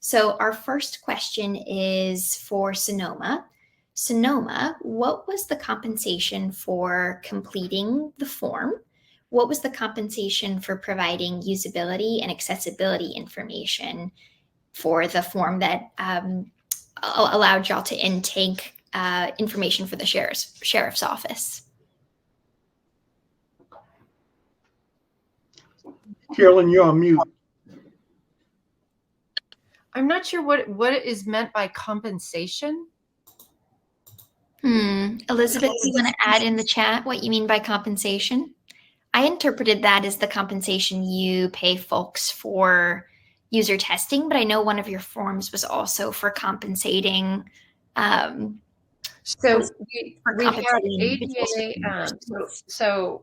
So our first question is for Sonoma. Sonoma, what was the compensation for completing the form? What was the compensation for providing usability and accessibility information for the form that allowed y'all to intake information for the sheriff's office?
Carolyn, you're on mute.
I'm not sure what is meant by compensation.
Elizabeth, do you want to add in the chat what you mean by compensation? I interpreted that as the compensation you pay folks for user testing, but I know one of your forms was also for compensating.
So we have ADA. So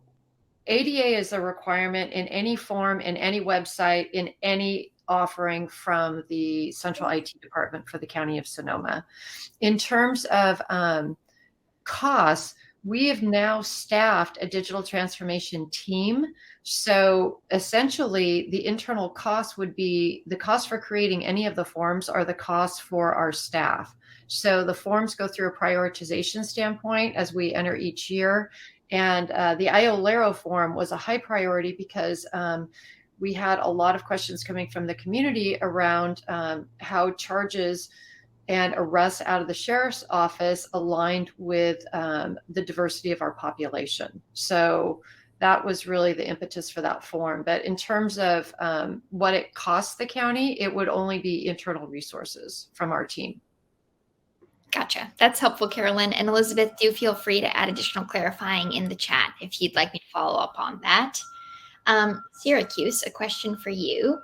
ADA is a requirement in any form, in any website, in any offering from the Central IT Department for the County of Sonoma. In terms of costs, we have now staffed a digital transformation team. So essentially, the internal cost would be the cost for creating any of the forms are the costs for our staff. So the forms go through a prioritization standpoint as we enter each year. And the IOLERO form was a high priority because we had a lot of questions coming from the community around how charges and arrests out of the sheriff's office aligned with the diversity of our population. So that was really the impetus for that form. But in terms of what it costs the county, it would only be internal resources from our team.
Gotcha. That's helpful, Carolyn. And Elizabeth, do feel free to add additional clarifying in the chat if you'd like me to follow up on that. Syracuse, a question for you.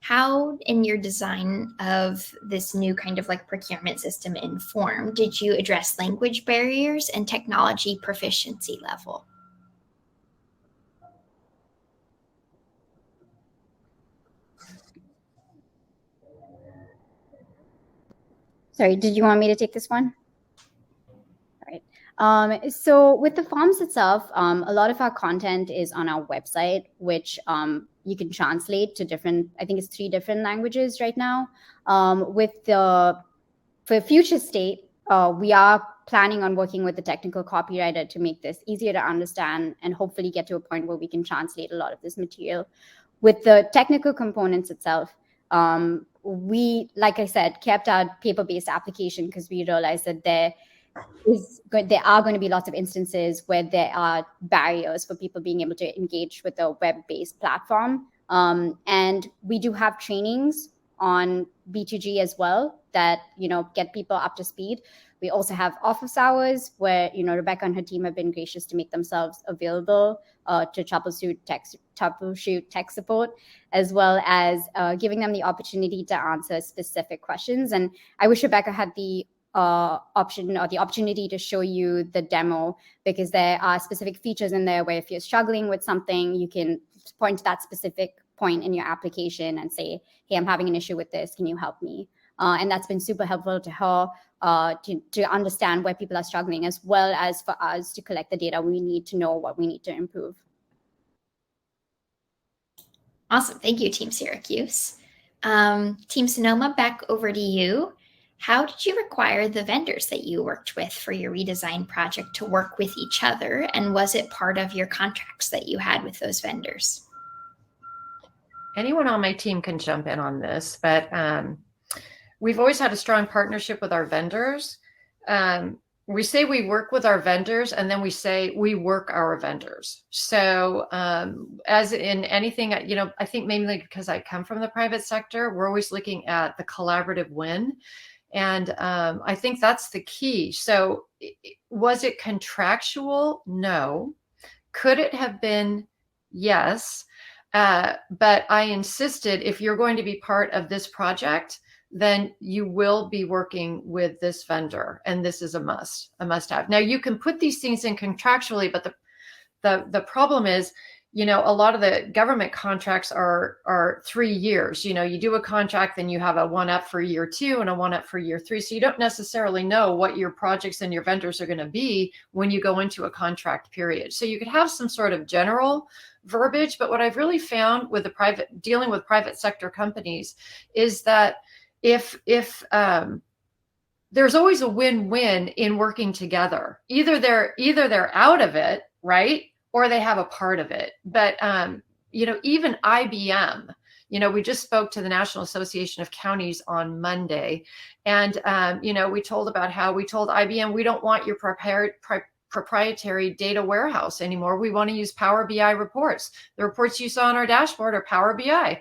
How, in your design of this new kind of like procurement system in form, did you address language barriers and technology proficiency level?
Sorry, did you want me to take this one? All right. So with the forms itself, a lot of our content is on our website, which you can translate to different, I think it's 3 different languages right now. For future state, we are planning on working with the technical copywriter to make this easier to understand and hopefully get to a point where we can translate a lot of this material. With the technical components itself, we, like I said, kept our paper-based application because we realized that is good. There are going to be lots of instances where there are barriers for people being able to engage with a web-based platform. And we do have trainings on B2G as well that, get people up to speed. We also have office hours where, Rebecca and her team have been gracious to make themselves available to troubleshoot tech support, as well as giving them the opportunity to answer specific questions. And I wish Rebecca had the option or the opportunity to show you the demo, because there are specific features in there where if you're struggling with something, you can point to that specific point in your application and say, hey, I'm having an issue with this. Can you help me? And that's been super helpful to her to understand where people are struggling, as well as for us to collect the data we need to know what we need to improve.
Awesome. Thank you, Team Syracuse. Team Sonoma, back over to you. How did you require the vendors that you worked with for your redesign project to work with each other? And was it part of your contracts that you had with those vendors?
Anyone on my team can jump in on this, but we've always had a strong partnership with our vendors. We say we work with our vendors, and then we say we work our vendors. So as in anything, I think mainly because I come from the private sector, we're always looking at the collaborative win. And I think that's the key. So was it contractual? No. Could it have been? Yes. But I insisted, if you're going to be part of this project, then you will be working with this vendor. And this is a must have. Now you can put these things in contractually, but the problem is, a lot of the government contracts are 3 years. You do a contract, then you have a 1-up for year 2 and a 1-up for year 3. So you don't necessarily know what your projects and your vendors are going to be when you go into a contract period. So you could have some sort of general verbiage, but what I've really found with dealing with private sector companies is that if there's always a win-win in working together. Either they're out of it, right? Or they have a part of it. But, even IBM, we just spoke to the National Association of Counties on Monday. And, we told about how we told IBM, we don't want your proprietary data warehouse anymore. We want to use Power BI reports. The reports you saw on our dashboard are Power BI.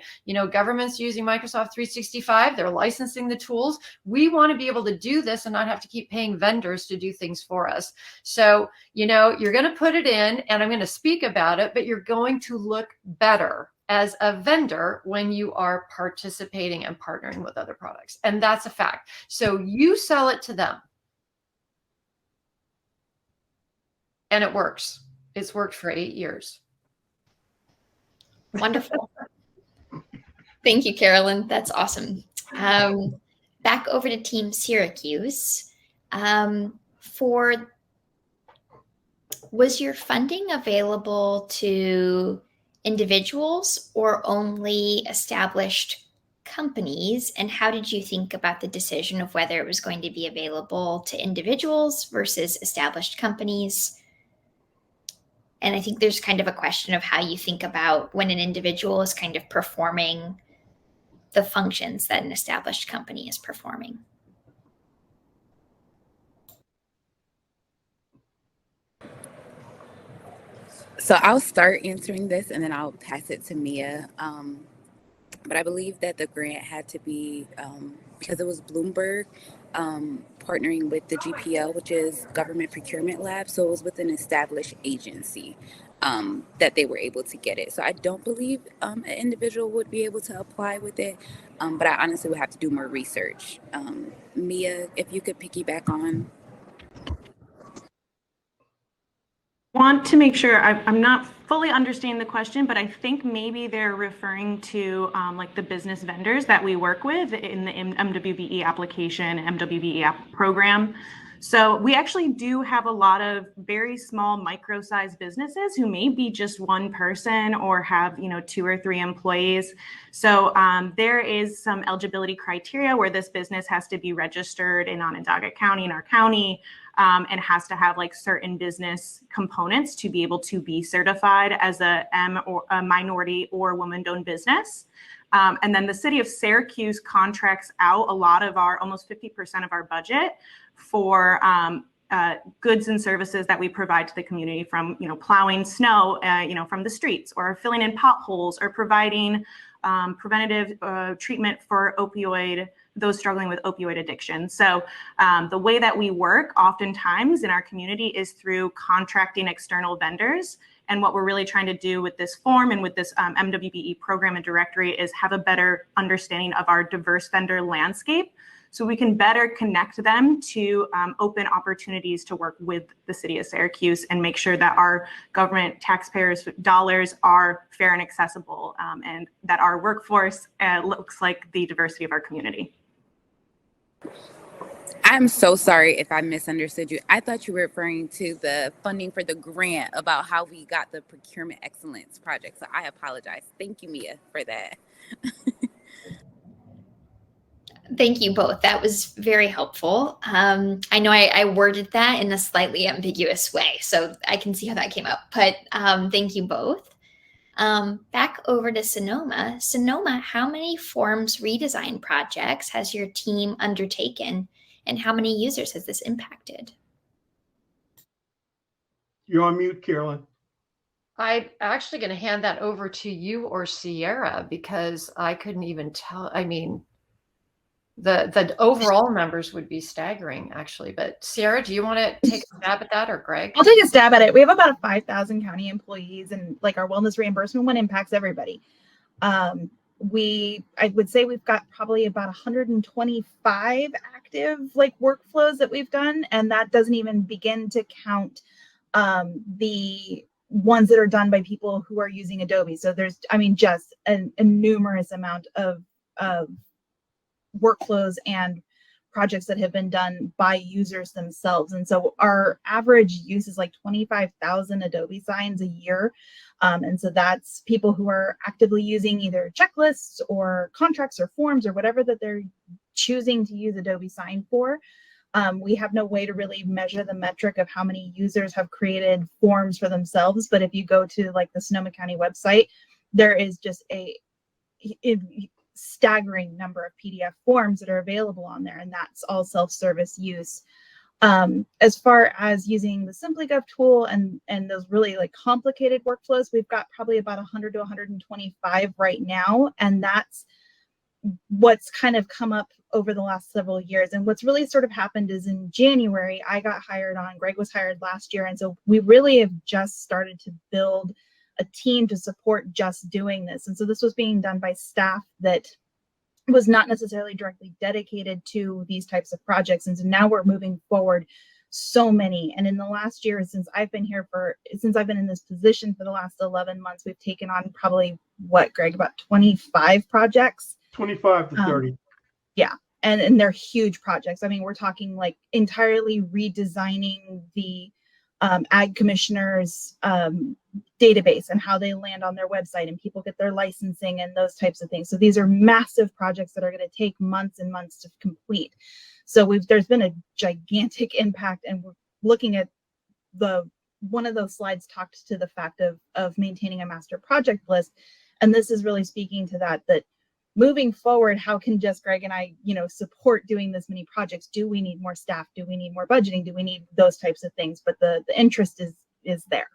Government's using Microsoft 365. They're licensing the tools. We want to be able to do this and not have to keep paying vendors to do things for us. So, you're going to put it in, and I'm going to speak about it, but you're going to look better as a vendor when you are participating and partnering with other products. And that's a fact. So you sell it to them. And it works. It's worked for 8 years.
Wonderful. Thank you, Carolyn. That's awesome. Back over to Team Syracuse. Was your funding available to individuals or only established companies? And how did you think about the decision of whether it was going to be available to individuals versus established companies? And I think there's kind of a question of how you think about when an individual is kind of performing the functions that an established company is performing.
So I'll start answering this and then I'll pass it to Mia. But I believe that the grant had to be, because it was Bloomberg, partnering with the GPL, which is Government Procurement Lab. So it was with an established agency that they were able to get it. So I don't believe an individual would be able to apply with it, but I honestly would have to do more research. Mia, if you could piggyback on.
Want to make sure I'm not fully understanding the question, but I think maybe they're referring to like the business vendors that we work with in the MWBE application, MWBE app program. So we actually do have a lot of very small micro-sized businesses who may be just one person or have 2 or 3 employees. So there is some eligibility criteria where this business has to be registered in Onondaga County in our county. And has to have like certain business components to be able to be certified as a minority or woman-owned business. And then the City of Syracuse contracts out a lot of our, almost 50% of our budget for goods and services that we provide to the community, from plowing snow from the streets, or filling in potholes, or providing preventative treatment for those struggling with opioid addiction. So the way that we work oftentimes in our community is through contracting external vendors. And what we're really trying to do with this form and with this MWBE program and directory is have a better understanding of our diverse vendor landscape, so we can better connect them to open opportunities to work with the City of Syracuse and make sure that our government taxpayers' dollars are fair and accessible, and that our workforce looks like the diversity of our community.
I'm so sorry if I misunderstood you. I thought you were referring to the funding for the grant about how we got the Procurement Excellence project. So I apologize. Thank you, Mia, for that.
Thank you both. That was very helpful. I know I worded that in a slightly ambiguous way, so I can see how that came up, but thank you both. Back over to Sonoma. Sonoma, how many forms redesign projects has your team undertaken, and how many users has this impacted?
You're on mute, Carolyn.
I'm actually going to hand that over to you or Cieara, because I couldn't even tell. I mean, the overall numbers would be staggering, actually. But Cieara, do you want to take a stab at that, or Greg?
I'll take a stab at it. We have about 5,000 county employees, and like our wellness reimbursement one impacts everybody. I would say we've got probably about 125 active workflows that we've done, and that doesn't even begin to count the ones that are done by people who are using Adobe. So there's, just a numerous amount of workflows and projects that have been done by users themselves. And so our average use is like 25,000 Adobe signs a year. And so that's people who are actively using either checklists or contracts or forms or whatever that they're choosing to use Adobe Sign for. We have no way to really measure the metric of how many users have created forms for themselves. But if you go to the Sonoma County website, there is just a staggering number of PDF forms that are available on there, and that's all self-service use. As far as using the SimplyGov tool and those really complicated workflows, we've got probably about 100 to 125 right now, and that's what's kind of come up over the last several years. And what's really sort of happened is in January, I got hired on, Greg was hired last year, and so we really have just started to build a team to support just doing this. And so this was being done by staff that was not necessarily directly dedicated to these types of projects. And so now we're moving forward so many. And in the last year, since I've been in this position for the last 11 months, we've taken on probably Greg, about 25 projects?
25 to 30.
Yeah. And they're huge projects. We're talking entirely redesigning the ag commissioners database and how they land on their website and people get their licensing and those types of things. So these are massive projects that are going to take months and months to complete. So there's been a gigantic impact, and we're looking at one of those slides talked to the fact of maintaining a master project list. And this is really speaking to that moving forward, how can just Greg and I, support doing this many projects? Do we need more staff? Do we need more budgeting? Do we need those types of things? But the interest is there.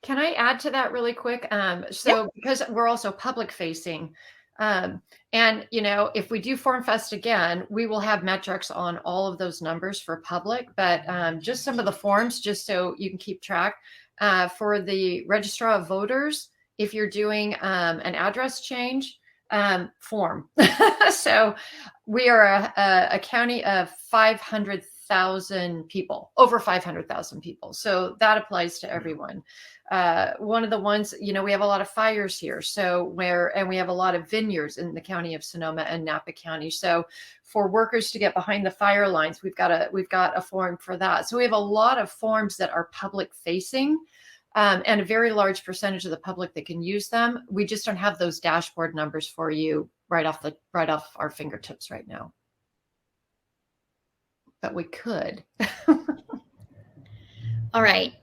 Can I add to that really quick? Because we're also public facing, and if we do Form Fest again, we will have metrics on all of those numbers for public. But just some of the forms, just so you can keep track, for the Registrar of Voters, if you're doing an address change. Form. So we are a county of 500,000 people, over 500,000 people. So that applies to everyone. One of the ones, we have a lot of fires here. And we have a lot of vineyards in the county of Sonoma and Napa County. So for workers to get behind the fire lines, we've got a form for that. So we have a lot of forms that are public facing. And a very large percentage of the public that can use them. We just don't have those dashboard numbers for you right off our fingertips right now. But we could.
All right.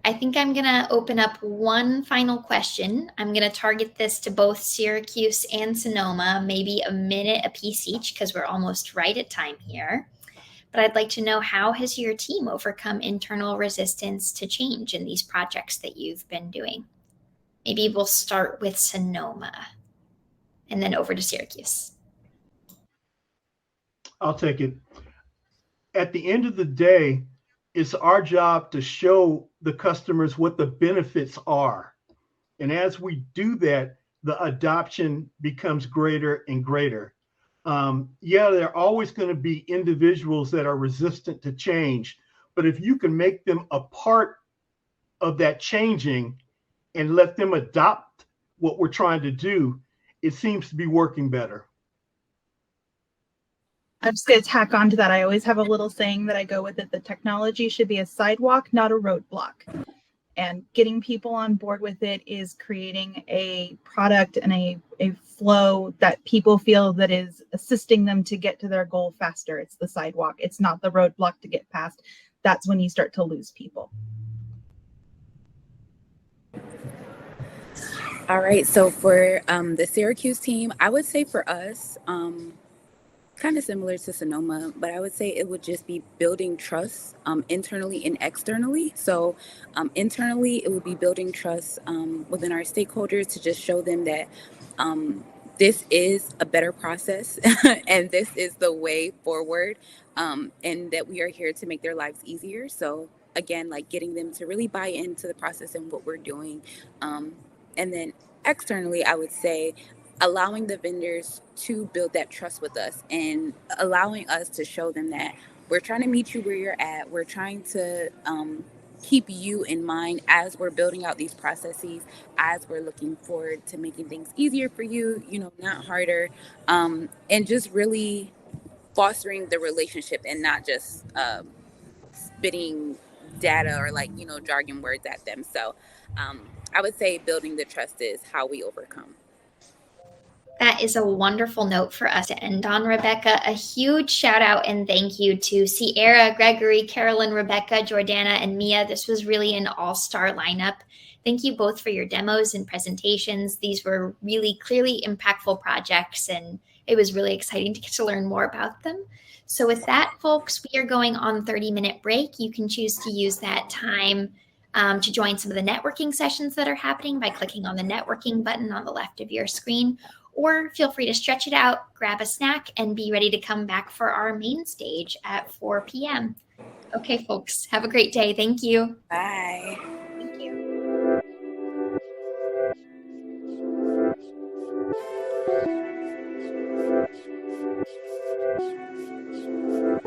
I think I'm going to open up one final question. I'm going to target this to both Syracuse and Sonoma, maybe a minute apiece each, because we're almost right at time here. but I'd like to know, how has your team overcome internal resistance to change in these projects that you've been doing? Maybe we'll start with Sonoma and then over to Syracuse.
I'll take it. At the end of the day, it's our job to show the customers what the benefits are. And as we do that, the adoption becomes greater and greater. Yeah, there are always going to be individuals that are resistant to change, but if you can make them a part of that changing and let them adopt what we're trying to do, it seems to be working better.
I'm just going to tack on to that. I always have a little saying that I go with it. The technology should be a sidewalk, not a roadblock. And getting people on board with it is creating a product and a flow that people feel that is assisting them to get to their goal faster. It's the sidewalk. It's not the roadblock to get past. That's when you start to lose people.
All right, so for the Syracuse team, I would say for us, kind of similar to Sonoma, but I would say it would just be building trust internally and externally. So internally, it would be building trust within our stakeholders to just show them that this is a better process and this is the way forward, and that we are here to make their lives easier. So again, like getting them to really buy into the process and what we're doing. And then externally, I would say allowing the vendors to build that trust with us and allowing us to show them that we're trying to meet you where you're at. We're trying to keep you in mind as we're building out these processes, as we're looking forward to making things easier for you, not harder, and just really fostering the relationship and not just spitting data or jargon words at them. So I would say building the trust is how we overcome.
That is a wonderful note for us to end on, Rebecca. A huge shout out and thank you to Cieara, Gregory, Carolyn, Rebecca, Jordanna, and Mia. This was really an all-star lineup. Thank you both for your demos and presentations. These were really clearly impactful projects, and it was really exciting to get to learn more about them. So with that, folks, we are going on 30-minute break. You can choose to use that time to join some of the networking sessions that are happening by clicking on the networking button on the left of your screen, or feel free to stretch it out, grab a snack, and be ready to come back for our main stage at 4 p.m. Okay, folks, have a great day. Thank you.
Bye.